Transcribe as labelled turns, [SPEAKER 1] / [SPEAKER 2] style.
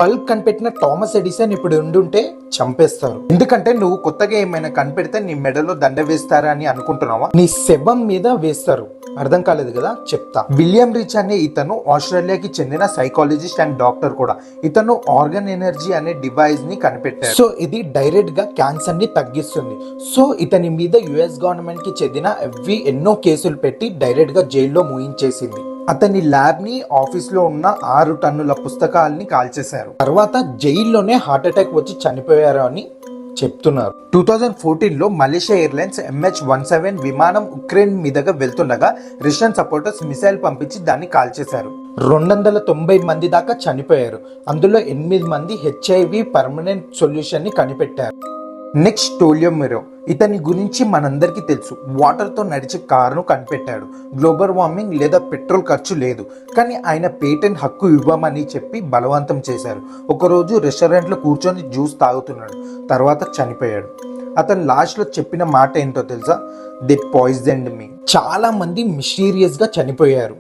[SPEAKER 1] Bulb కనిపెట్టిన Thomas Edison ఇప్పుడు ఉండుంటే చంపేస్తారు. ఎందుకంటే నువ్వు కొత్తగా ఏమైనా కనిపెడితే నీ మెడలో దండ వేస్తారా అని అనుకుంటున్నావా? నీ శవం మీద వేస్తారు. అర్థం కాలేదు కదా, చెప్తా. విలియం రిచ్ అనే ఇతను ఆస్ట్రేలియాకి చెందిన సైకాలజిస్ట్ అండ్ డాక్టర్ కూడా. ఇతను ఆర్గన్ ఎనర్జీ అనే డివైస్ ని కనిపెట్టారు. సో ఇది డైరెక్ట్ గా క్యాన్సర్ ని తగ్గిస్తుంది. సో ఇతని మీద యుఎస్ గవర్నమెంట్ కి చెందిన ఎన్నో కేసులు పెట్టి డైరెక్ట్ గా జైల్లో మూయించేసింది. అతని ల్యాబ్ ని ఆఫీస్ లో ఉన్న 6 టన్నుల పుస్తకాలని కాల్చేశారు. తర్వాత జైల్లోనే హార్ట్ అటాక్ వచ్చి చనిపోయారు అని చెప్తున్నారు. 2014లో మలేషియా ఎయిర్లైన్స్ MH17 విమానం ఉక్రెయిన్ మీదుగా వెళ్తుండగా రష్యన్ సపోర్టర్స్ మిసైల్ పంపించి దాన్ని కాల్చేశారు. 290 మంది దాకా చనిపోయారు. అందులో 8 మంది HIV పర్మనెంట్ సొల్యూషన్ ని కనిపెట్టారు. నెక్స్ట్ టోలియో మిరో. ఇతని గురించి మనందరికీ తెలుసు. వాటర్ తో నడిచే కారును కనిపెట్టాడు. గ్లోబల్ వార్మింగ్ లేదా పెట్రోల్ ఖర్చు లేదు, కానీ ఆయన పేటెంట్ హక్కు ఇవ్వమని చెప్పి బలవంతం చేశారు. ఒకరోజు రెస్టారెంట్ లో కూర్చొని జ్యూస్ తాగుతున్నాడు. తర్వాత చనిపోయాడు. అతను లాస్ట్ లో చెప్పిన మాట ఏంటో తెలుసా? దే పాయిజన్డ్ మీ. చాలా మంది మిస్టీరియస్ గా చనిపోయారు.